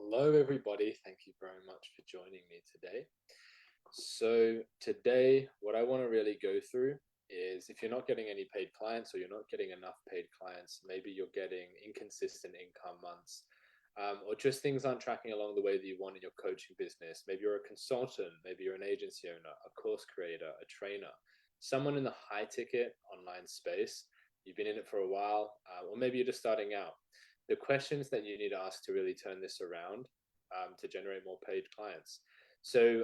Hello, everybody. Thank you very much for joining me today. So, today, what I want to really go through is if you're not getting any paid clients or you're not getting enough paid clients, maybe you're getting inconsistent income months, or just things aren't tracking along the way that you want in your coaching business. Maybe you're a consultant, maybe you're an agency owner, a course creator, a trainer, someone in the high ticket online space. You've been in it for a while, or maybe you're just starting out. The questions that you need to ask to really turn this around, to generate more paid clients. So,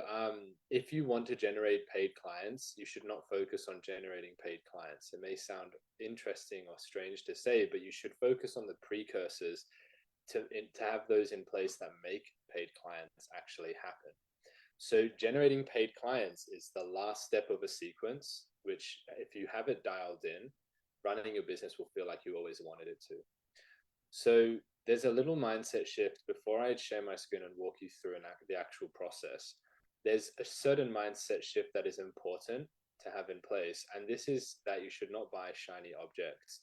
if you want to generate paid clients, you should not focus on generating paid clients. It may sound interesting or strange to say, but you should focus on the precursors to have those in place that make paid clients actually happen. So, generating paid clients is the last step of a sequence, which, if you have it dialed in, running your business will feel like you always wanted it to. So there's a little mindset shift before I share my screen and walk you through the actual process. There's a certain mindset shift that is important to have in place. And this is that you should not buy shiny objects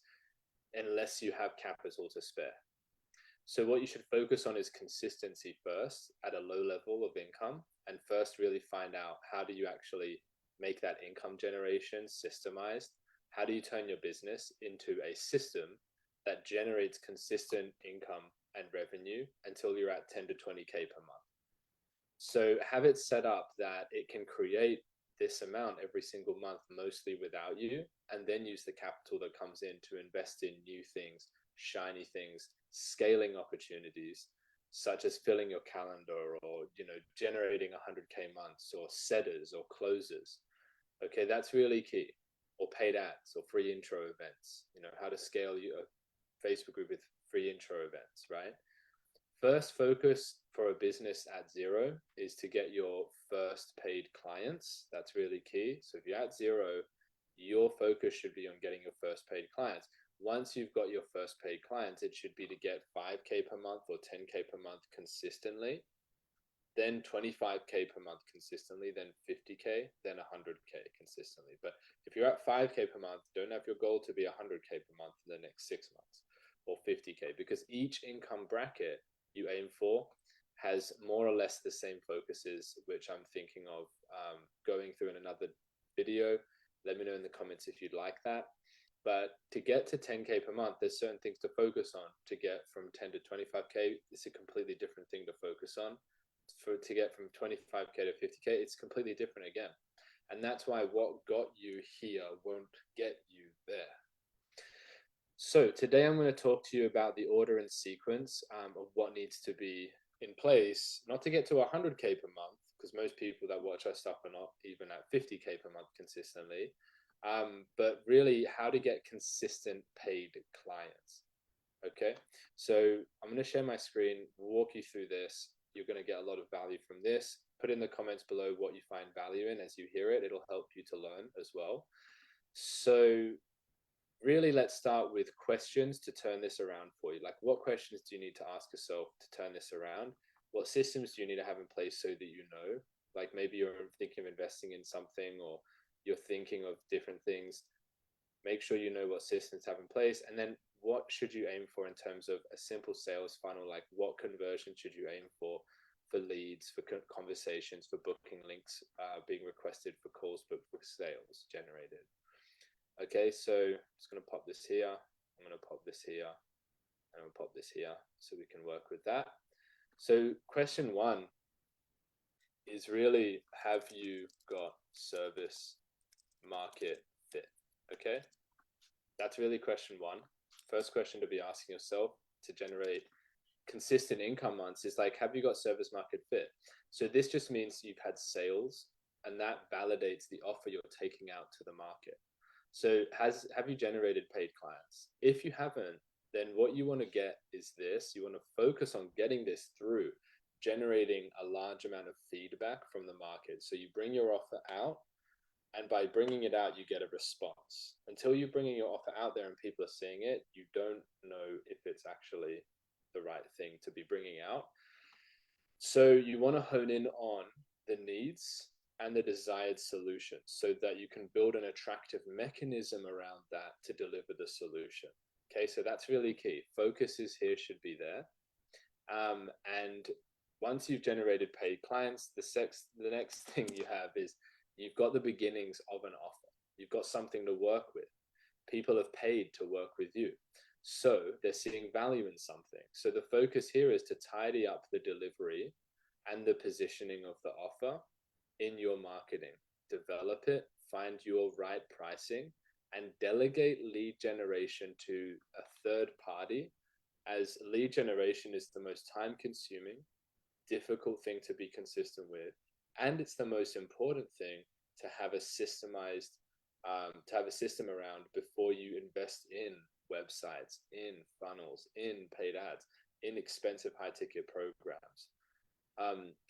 unless you have capital to spare. So what you should focus on is consistency first at a low level of income, and first really find out how do you actually make that income generation systemized? How do you turn your business into a system that generates consistent income and revenue until you're at 10 to 20K per month? So have it set up that it can create this amount every single month, mostly without you, and then use the capital that comes in to invest in new things, shiny things, scaling opportunities, such as filling your calendar or generating 100K months or setters or closers. Okay, that's really key. Or paid ads or free intro events. How to scale your Facebook group with free intro events, right? First focus for a business at zero is to get your first paid clients. That's really key. So if you're at zero, your focus should be on getting your first paid clients. Once you've got your first paid clients, it should be to get 5K per month or 10K per month consistently, then 25K per month consistently, then 50K, then 100K consistently. But if you're at 5K per month, don't have your goal to be 100K per month in the next 6 months or 50K, because each income bracket you aim for has more or less the same focuses, which I'm thinking of going through in another video. Let me know in the comments if you'd like that. But to get to 10K per month, there's certain things to focus on. To get from 10 to 25K, it's a completely different thing to focus on. To get from 25K to 50K, it's completely different again. And that's why what got you here won't get you there. So today I'm going to talk to you about the order and sequence of what needs to be in place, not to get to 100K per month, because most people that watch our stuff are not even at 50K per month consistently, but really how to get consistent paid clients. Okay, so I'm going to share my screen, walk you through this. You're going to get a lot of value from this. Put in the comments below what you find value in as you hear it. It'll help you to learn as well. So really, let's start with questions to turn this around for you. Like, what questions do you need to ask yourself to turn this around? What systems do you need to have in place so that you know? Like, maybe you're thinking of investing in something, or you're thinking of different things. Make sure you know what systems have in place. And then what should you aim for in terms of a simple sales funnel? Like, what conversion should you aim for leads, for conversations, for booking links being requested, for calls booked, for sales generated? Okay, so I'm just going to pop this here. I'm going to pop this here. And I'll pop this here so we can work with that. So question one is really, have you got service market fit? Okay, that's really question one. First question to be asking yourself to generate consistent income months is like, have you got service market fit? So this just means you've had sales, and that validates the offer you're taking out to the market. So have you generated paid clients? If you haven't, then what you want to get is this. You want to focus on getting this through, generating a large amount of feedback from the market. So you bring your offer out, and by bringing it out, you get a response. Until you're bringing your offer out there and people are seeing it, you don't know if it's actually the right thing to be bringing out. So you want to hone in on the needs and the desired solution so that you can build an attractive mechanism around that to deliver the solution. Okay, so that's really key. Focuses here should be there. And once you've generated paid clients, the next thing you have is you've got the beginnings of an offer. You've got something to work with. People have paid to work with you. So they're seeing value in something. So the focus here is to tidy up the delivery and the positioning of the offer in your marketing. Develop it, find your right pricing, and delegate lead generation to a third party, as lead generation is the most time consuming, difficult thing to be consistent with, and it's the most important thing to have a systemized to have a system around before you invest in websites, in funnels, in paid ads, in expensive high ticket programs.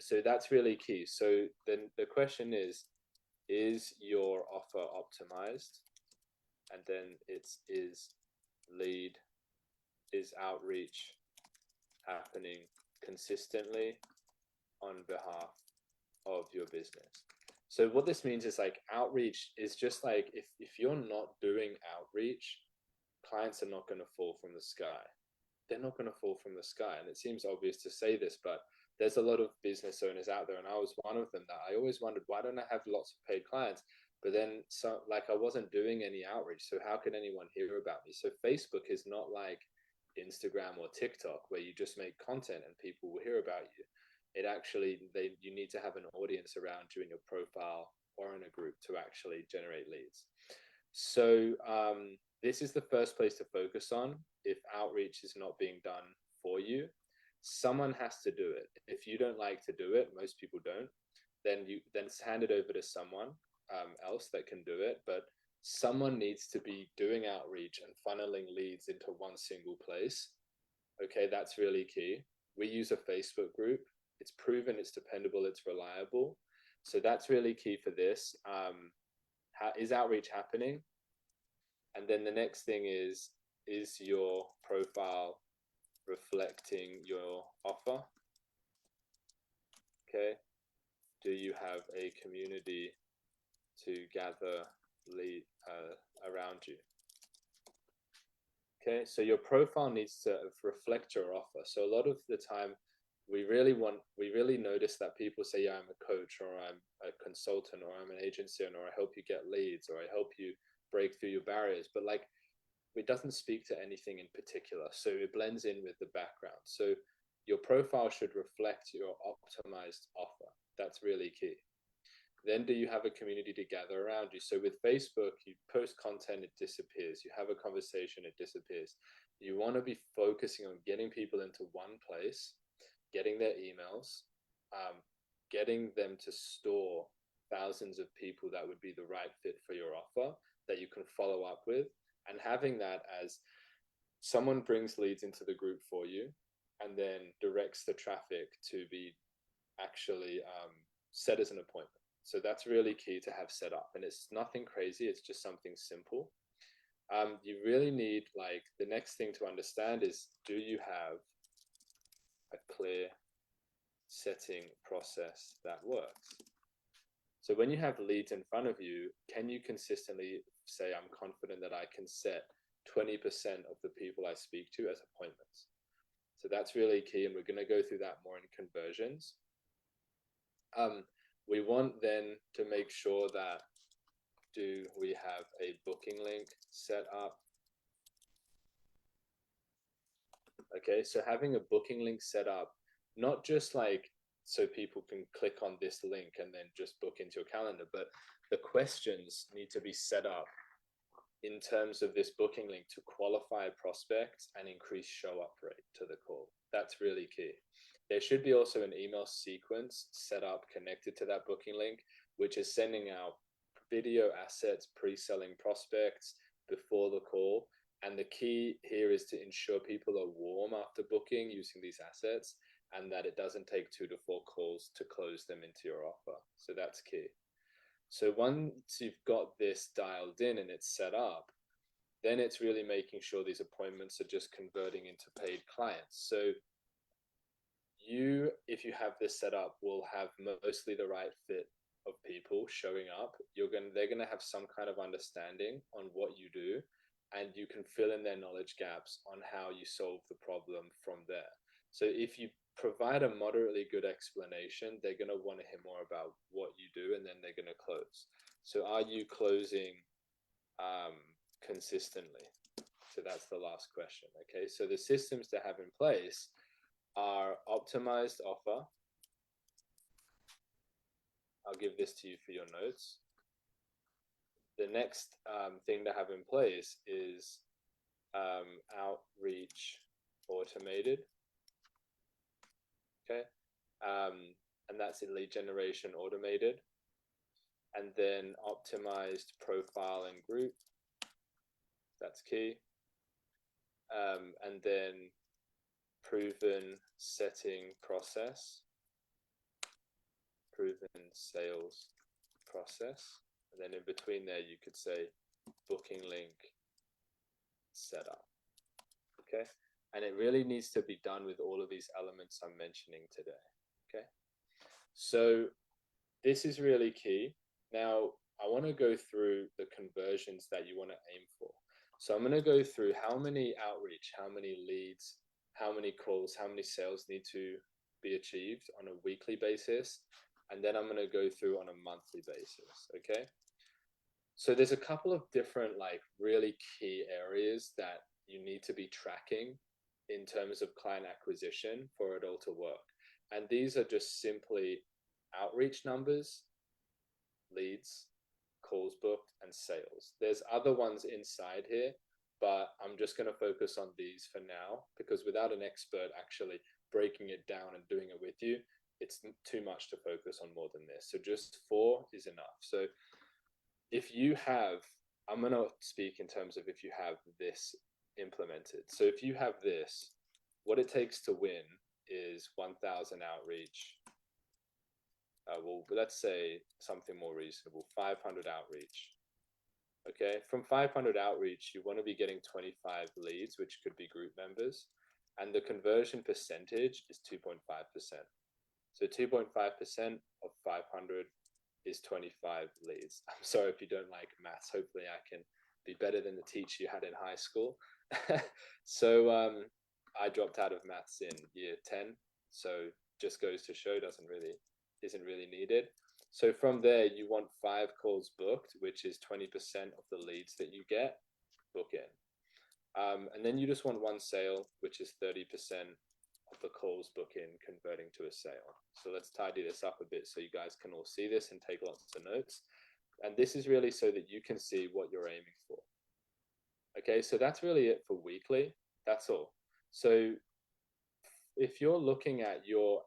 So that's really key. So then the question is your offer optimized? And then it's lead, is outreach happening consistently on behalf of your business? So what this means is like outreach is just like if you're not doing outreach, clients are not going to fall from the sky. They're not going to fall from the sky. And it seems obvious to say this, but there's a lot of business owners out there, and I was one of them, that I always wondered, why don't I have lots of paid clients? But then, so like, I wasn't doing any outreach, so how could anyone hear about me? So Facebook is not like Instagram or TikTok where you just make content and people will hear about you. It actually, you need to have an audience around you in your profile or in a group to actually generate leads. So this is the first place to focus on. If outreach is not being done for you, someone has to do it. If you don't like to do it, most people don't, then hand it over to someone else that can do it. But someone needs to be doing outreach and funneling leads into one single place. Okay, that's really key. We use a Facebook group. It's proven, it's dependable, it's reliable. So that's really key for this. How is outreach happening? And then the next thing is your profile reflecting your offer? Okay. Do you have a community to gather lead around you? Okay, so your profile needs to reflect your offer. So a lot of the time, we really notice that people say, yeah, I'm a coach, or I'm a consultant, or I'm an agency owner, or I help you get leads, or I help you break through your barriers. But like, it doesn't speak to anything in particular. So it blends in with the background. So your profile should reflect your optimized offer. That's really key. Then do you have a community to gather around you? So with Facebook, you post content, it disappears. You have a conversation, it disappears. You want to be focusing on getting people into one place, getting their emails, getting them to store thousands of people that would be the right fit for your offer that you can follow up with, and having that as someone brings leads into the group for you and then directs the traffic to be actually set as an appointment. So that's really key to have set up, and it's nothing crazy. It's just something simple. You really need, like, the next thing to understand is, do you have a clear setting process that works? So when you have leads in front of you, can you consistently say, I'm confident that I can set 20% of the people I speak to as appointments? So that's really key, and we're going to go through that more in conversions. We want then to make sure that, do we have a booking link set up? Okay, so having a booking link set up, not just like so people can click on this link and then just book into your calendar, but the questions need to be set up in terms of this booking link to qualify prospects and increase show up rate to the call. That's really key. There should be also an email sequence set up connected to that booking link, which is sending out video assets, pre-selling prospects before the call. And the key here is to ensure people are warm after booking using these assets, and that it doesn't take 2 to 4 calls to close them into your offer. So that's key. So once you've got this dialed in and it's set up, then it's really making sure these appointments are just converting into paid clients. So you, if you have this set up, will have mostly the right fit of people showing up. They're gonna have some kind of understanding on what you do, and you can fill in their knowledge gaps on how you solve the problem from there. So if you provide a moderately good explanation, they're going to want to hear more about what you do, and then they're going to close. So are you closing consistently? So that's the last question. Okay, so the systems to have in place are optimized offer. I'll give this to you for your notes. The next thing to have in place is outreach automated. Okay, and that's in lead generation automated. And then optimized profile and group. That's key. And then proven setting process, proven sales process. And then in between there, you could say booking link setup. Okay. And it really needs to be done with all of these elements I'm mentioning today. Okay. So this is really key. Now, I want to go through the conversions that you want to aim for. So I'm going to go through how many outreach, how many leads, how many calls, how many sales need to be achieved on a weekly basis. And then I'm going to go through on a monthly basis. Okay. So there's a couple of different, like, really key areas that you need to be tracking in terms of client acquisition for it all to work. And these are just simply outreach numbers, leads, calls booked, and sales. There's other ones inside here, but I'm just going to focus on these for now, because without an expert actually breaking it down and doing it with you, it's too much to focus on more than this. So just 4 is enough. So if you have, I'm going to speak in terms of if you have this implemented. So if you have this, what it takes to win is 1,000 outreach. Well, let's say something more reasonable, 500 outreach. Okay, from 500 outreach, you want to be getting 25 leads, which could be group members, and the conversion percentage is 2.5%. So 2.5% of 500 is 25 leads. I'm sorry if you don't like maths. Hopefully I can be better than the teacher you had in high school. So I dropped out of maths in year 10. So just goes to show isn't really needed. So from there, you want 5 calls booked, which is 20% of the leads that you get, book in. And then you just want 1 sale, which is 30% of the calls book in converting to a sale. So let's tidy this up a bit so you guys can all see this and take lots of notes. And this is really so that you can see what you're aiming for. Okay, so that's really it for weekly. That's all. So if you're looking at your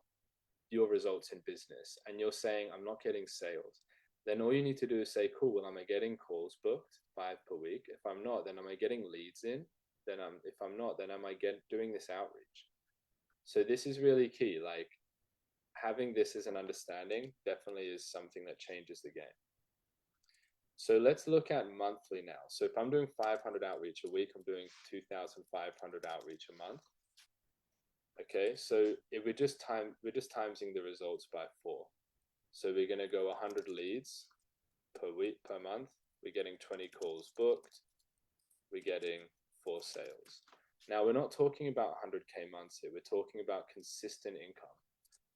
results in business and you're saying, I'm not getting sales, then all you need to do is say, cool, well, am I getting calls booked 5 per week? If I'm not, then am I getting leads in? Then if I'm not, then am I doing this outreach? So this is really key. Like, having this as an understanding definitely is something that changes the game. So let's look at monthly now. So if I'm doing 500 outreach a week, I'm doing 2,500 outreach a month. Okay, so if we're just timesing the results by 4. So we're going to go 100 leads per week, per month. We're getting 20 calls booked. We're getting 4 sales. Now, we're not talking about 100K months here. We're talking about consistent income.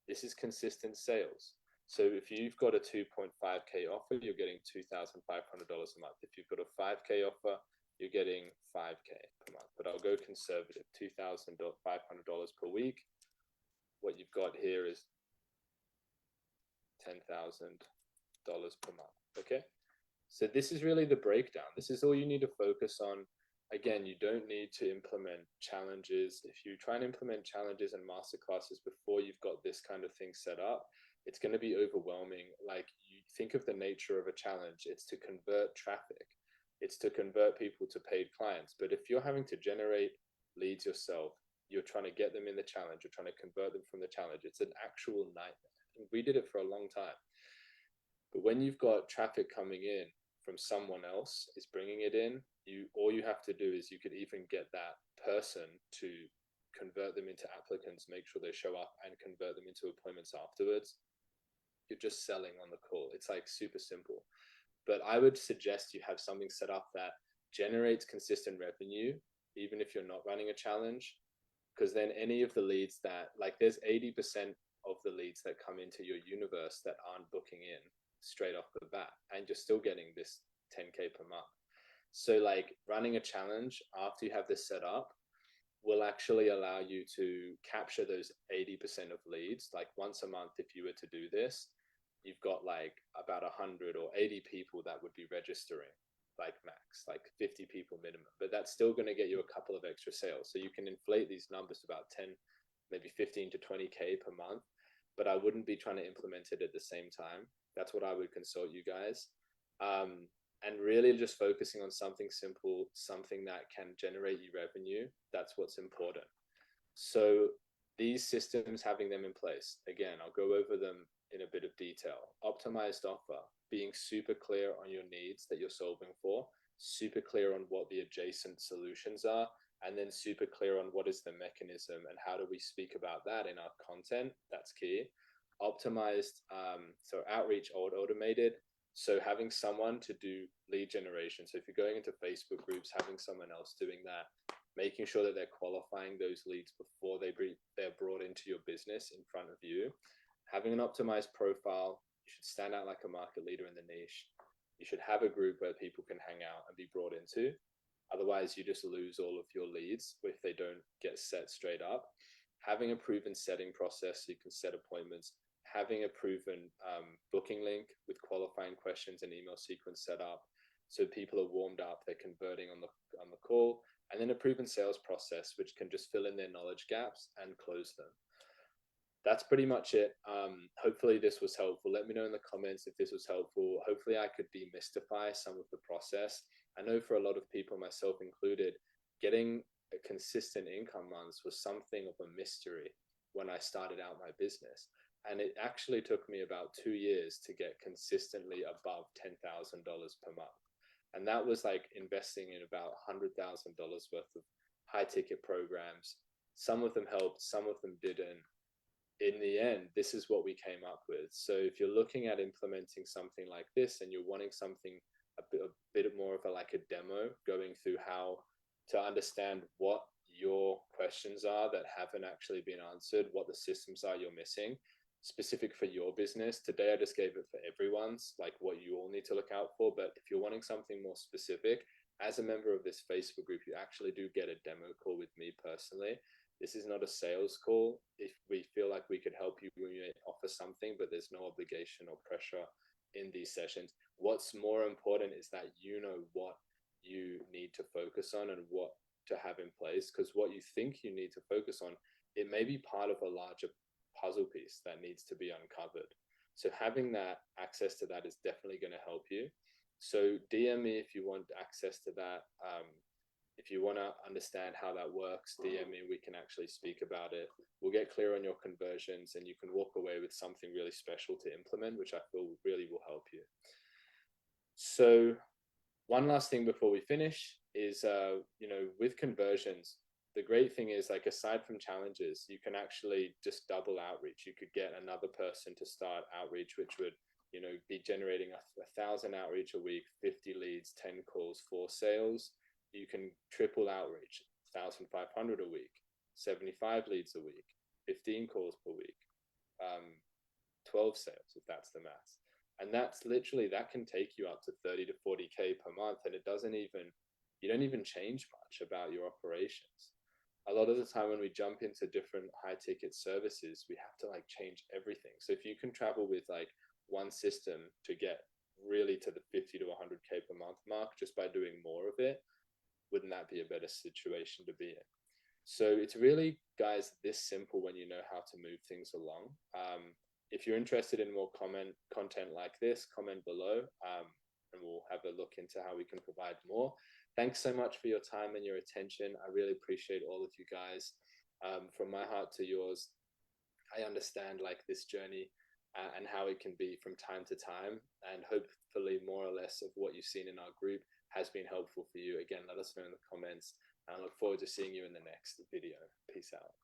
This is consistent sales. So if you've got a 2.5K offer, you're getting $2,500 a month. If you've got a 5K offer, you're getting 5K per month. But I'll go conservative, $2,500 per week. What you've got here is $10,000 per month. Okay, so this is really the breakdown. This is all you need to focus on. Again, you don't need to implement challenges. If you try and implement challenges and masterclasses before you've got this kind of thing set up, it's going to be overwhelming. Like, you think of the nature of a challenge, it's to convert traffic. It's to convert people to paid clients. But if you're having to generate leads yourself, you're trying to get them in the challenge, you're trying to convert them from the challenge, it's an actual nightmare. And we did it for a long time. But when you've got traffic coming in from someone else is bringing it in, all you have to do is you could even get that person to convert them into applicants, make sure they show up, and convert them into appointments afterwards. You're just selling on the call. It's like super simple. But I would suggest you have something set up that generates consistent revenue, even if you're not running a challenge, because then any of the leads that, like, there's 80% of the leads that come into your universe that aren't booking in straight off the bat, and you're still getting this 10K per month. So like running a challenge after you have this set up will actually allow you to capture those 80% of leads. Like once a month, if you were to do this, you've got like about 100 or 80 people that would be registering, like max, like 50 people minimum, but that's still going to get you a couple of extra sales. So you can inflate these numbers to about 10, maybe 15 to 20K per month, but I wouldn't be trying to implement it at the same time. That's what I would consult you guys. And really just focusing on something simple, something that can generate you revenue. That's what's important. So these systems, having them in place, again, I'll go over them in a bit of detail. Optimized offer, being super clear on your needs that you're solving for, super clear on what the adjacent solutions are, and then super clear on what is the mechanism and how do we speak about that in our content. That's key. Optimized, so outreach or automated. So having someone to do lead generation. So if you're going into Facebook groups, having someone else doing that, making sure that they're qualifying those leads before they're brought into your business in front of you. Having an optimized profile, you should stand out like a market leader in the niche. You should have a group where people can hang out and be brought into. Otherwise, you just lose all of your leads if they don't get set straight up. Having a proven setting process so you can set appointments. Having a proven booking link with qualifying questions and email sequence set up, so people are warmed up, they're converting on the call, and then a proven sales process which can just fill in their knowledge gaps and close them. That's pretty much it. Hopefully this was helpful. Let me know in the comments if this was helpful. Hopefully I could demystify some of the process. I know for a lot of people, myself included, getting a consistent income months was something of a mystery when I started out my business. And it actually took me about 2 years to get consistently above $10,000 per month. And that was like investing in about $100,000 worth of high ticket programs. Some of them helped, some of them didn't. In the end, this is what we came up with. So if you're looking at implementing something like this and you're wanting something a bit more of like a demo, going through how to understand what your questions are that haven't actually been answered, what the systems are you're missing, specific for your business. Today I just gave it for everyone's, like what you all need to look out for. But if you're wanting something more specific, as a member of this Facebook group, you actually do get a demo call with me personally. This is not a sales call. If we feel like we could help you, we may offer something, but there's no obligation or pressure in these sessions. What's more important is that you know what you need to focus on and what to have in place, because what you think you need to focus on, it may be part of a larger puzzle piece that needs to be uncovered. So having that access to that is definitely going to help you. So DM me if you want access to that. If you want to understand how that works, DM me, we can actually speak about it. We'll get clear on your conversions and you can walk away with something really special to implement, which I feel really will help you. So one last thing before we finish is, with conversions, the great thing is, like, aside from challenges, you can actually just double outreach. You could get another person to start outreach, which would, be generating 1,000 outreach a week, 50 leads, 10 calls, 4 sales. You can triple outreach, 1,500 a week, 75 leads a week, 15 calls per week, 12 sales, if that's the maths. And that's literally, that can take you up to 30 to 40K per month. And you don't even change much about your operations. A lot of the time when we jump into different high ticket services, we have to like change everything. So if you can travel with like one system to get really to the 50 to 100K per month mark, just by doing more of it, wouldn't that be a better situation to be in? So it's really, guys, this simple when you know how to move things along. If you're interested in more content like this, comment below, and we'll have a look into how we can provide more. Thanks so much for your time and your attention. I really appreciate all of you guys. From my heart to yours, I understand like this journey and how it can be from time to time, and hopefully more or less of what you've seen in our group has been helpful for you. Again, let us know in the comments, and I look forward to seeing you in the next video. Peace out.